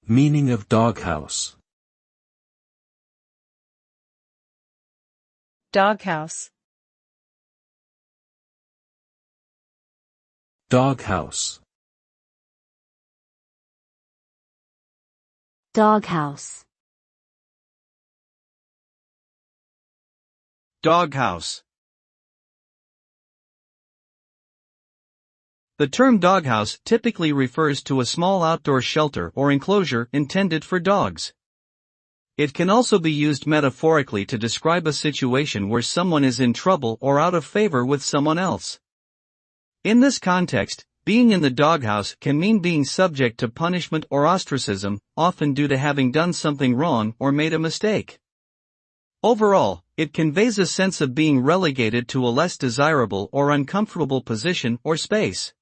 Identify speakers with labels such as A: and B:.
A: Meaning of doghouse.
B: Doghouse.
A: Doghouse.
C: Doghouse.
D: Doghouse. The term doghouse typically refers to a small outdoor shelter or enclosure intended for dogs. It can also be used metaphorically to describe a situation where someone is in trouble or out of favor with someone else. In this context, being in the doghouse can mean being subject to punishment or ostracism, often due to having done something wrong or made a mistake. Overall, it conveys a sense of being relegated to a less desirable or uncomfortable position or space.